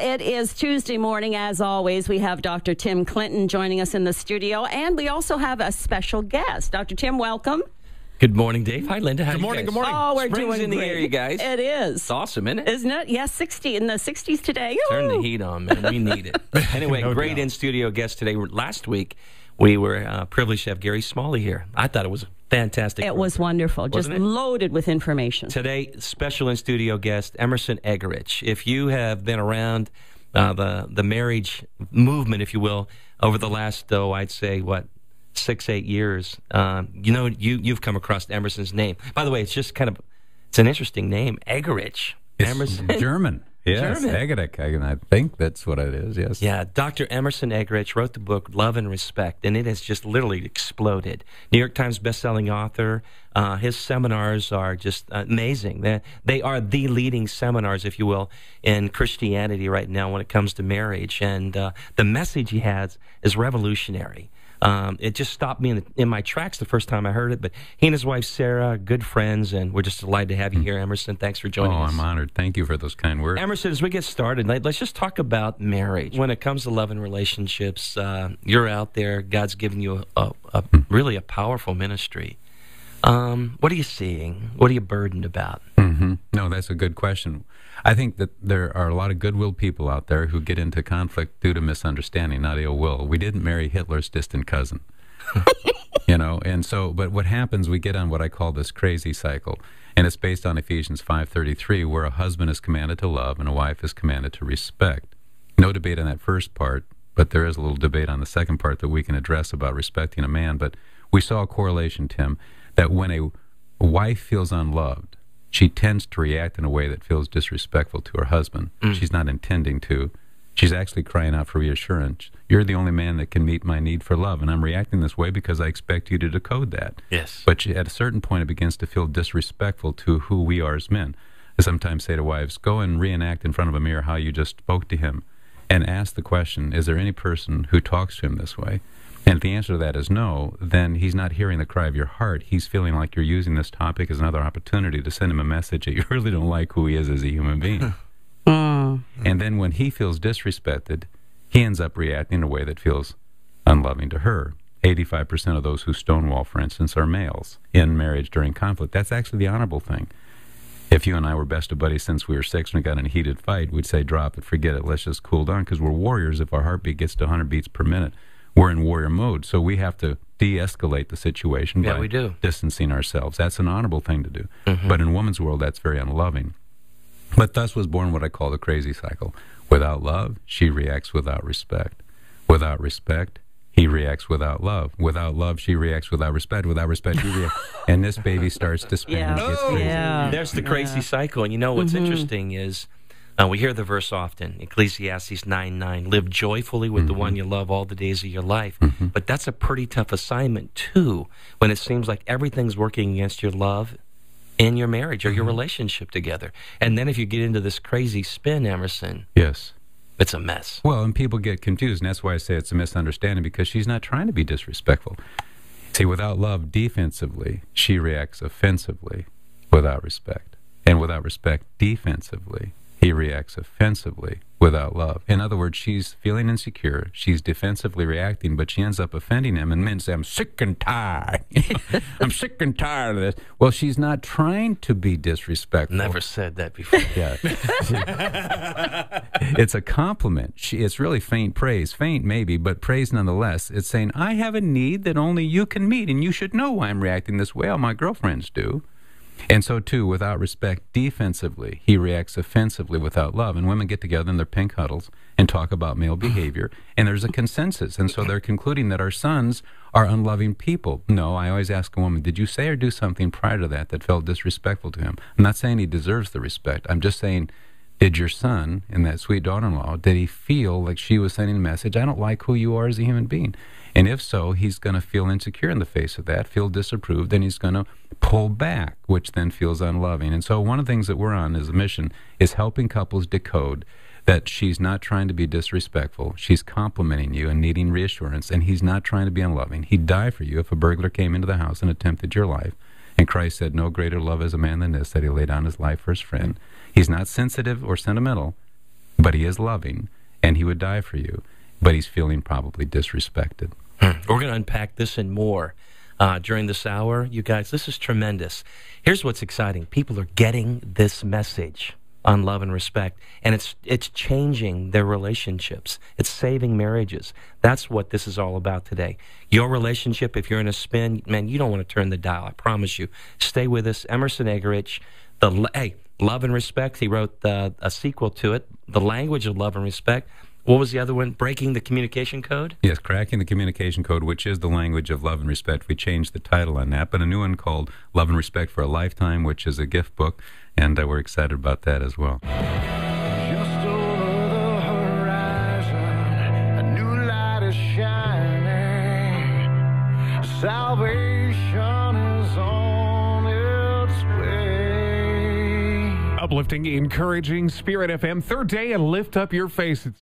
it is Tuesday morning. As always, we have Dr. Tim Clinton joining us in the studio, and we also have a special guest. Dr. Tim, welcome. Good morning, Dave. Hi, Linda. How Good morning. You guys? Good morning. Oh, we're Spring's doing in the great. air, you guys. It is. It's awesome, isn't it? Isn't it? Yes, 60 in the 60s today. Turn the Ooh. heat on, man. We need it. Anyway, No great doubt. in-studio guest today. Last week, we were privileged to have Gary Smalley here. I thought it was fantastic. It was wonderful. Just Wasn't it? loaded with information. Today, special in-studio guest, Emerson Eggerichs. If you have been around the marriage movement, if you will, over the last, I'd say, 6-8 years, you've come across Emerson's name. By the way, it's an interesting name, Eggerichs. It's Emerson. German. Yes, German. Eggerichs. I think that's what it is, yes. Yeah, Dr. Emerson Eggerichs wrote the book Love and Respect, and it has just literally exploded. New York Times bestselling author. His seminars are just amazing. They are the leading seminars, if you will, in Christianity right now when it comes to marriage. And the message he has is revolutionary. It just stopped me in my tracks the first time I heard it. But he and his wife, Sarah, are good friends, and we're just delighted to have you here, Emerson. Thanks for joining us. I'm honored. Thank you for those kind words. Emerson, as we get started, let's just talk about marriage. When it comes to love and relationships, you're out there. God's given you really a powerful ministry. What are you seeing? What are you burdened about? Mm-hmm. No, that's a good question. I think that there are a lot of goodwill people out there who get into conflict due to misunderstanding, not ill will. We didn't marry Hitler's distant cousin. And so, but what happens, we get on what I call this crazy cycle, and it's based on Ephesians 5:33, where a husband is commanded to love and a wife is commanded to respect. No debate on that first part, but there is a little debate on the second part that we can address about respecting a man. But we saw a correlation, Tim, that when a wife feels unloved, she tends to react in a way that feels disrespectful to her husband. She's not intending to. She's actually crying out for reassurance. You're the only man that can meet my need for love, and I'm reacting this way because I expect you to decode that. Yes. But at a certain point, it begins to feel disrespectful to who we are as men. I sometimes say to wives, go and reenact in front of a mirror how you just spoke to him, and ask the question, is there any person who talks to him this way? And if the answer to that is no, then he's not hearing the cry of your heart. He's feeling like you're using this topic as another opportunity to send him a message that you really don't like who he is as a human being. And then when he feels disrespected, he ends up reacting in a way that feels unloving to her. 85% of those who stonewall, for instance, are males in marriage during conflict. That's actually the honorable thing. If you and I were best of buddies since we were 6 and we got in a heated fight, we'd say, drop it, forget it, let's just cool down, because we're warriors. If our heartbeat gets to 100 beats per minute, we're in warrior mode, so we have to de-escalate the situation by distancing ourselves. That's an honorable thing to do. But in woman's world, that's very unloving. But thus was born what I call the crazy cycle. Without love, she reacts without respect. Without respect, he reacts without love. Without love, she reacts without respect. Without respect, she reacts. And this baby starts to spin. Yeah. And it gets crazy. Yeah. There's the crazy cycle. And what's interesting is we hear the verse often, Ecclesiastes 9:9, live joyfully with the one you love all the days of your life. But that's a pretty tough assignment, too, when it seems like everything's working against your love in your marriage or your relationship together. And then if you get into this crazy spin, Emerson, Yes. it's a mess. Well, and people get confused, and that's why I say it's a misunderstanding, because she's not trying to be disrespectful. See, without love, defensively, she reacts offensively without respect. And without respect, defensively, he reacts offensively without love. In other words, she's feeling insecure, she's defensively reacting, but she ends up offending him, and men say, I'm sick and tired. I'm sick and tired of this. Well, she's not trying to be disrespectful. Never said that before. Yeah. It's a compliment. It's really faint praise. Faint maybe, but praise nonetheless. It's saying, I have a need that only you can meet, and you should know why I'm reacting this way. All my girlfriends do. And so, too, without respect, defensively, he reacts offensively without love. And women get together in their pink huddles and talk about male behavior, and there's a consensus. And so they're concluding that our sons are unloving people. No, I always ask a woman, did you say or do something prior to that felt disrespectful to him? I'm not saying he deserves the respect. I'm just saying, did your son and that sweet daughter-in-law, did he feel like she was sending a message, I don't like who you are as a human being? And if so, he's going to feel insecure in the face of that, feel disapproved, and he's going to pull back, which then feels unloving. And so one of the things that we're on as a mission is helping couples decode that she's not trying to be disrespectful. She's complimenting you and needing reassurance, and he's not trying to be unloving. He'd die for you if a burglar came into the house and attempted your life. And Christ said, no greater love is a man than this, that he laid down his life for his friend. He's not sensitive or sentimental, but he is loving, and he would die for you, but he's feeling probably disrespected. We're going to unpack this and more during this hour. You guys, this is tremendous. Here's what's exciting. People are getting this message on love and respect, and it's changing their relationships. It's saving marriages. That's what this is all about today. Your relationship, if you're in a spin, man, you don't want to turn the dial. I promise you. Stay with us. Emerson Eggerichs, Love and Respect. He wrote a sequel to it, The Language of Love and Respect. What was the other one? Breaking the Communication Code? Yes, Cracking the Communication Code, which is the language of love and respect. We changed the title on that, but a new one called Love and Respect for a Lifetime, which is a gift book, and we're excited about that as well. Just over the horizon, a new light is shining. Salvation is on its way. Uplifting, encouraging, Spirit FM, third day, and lift up your faces.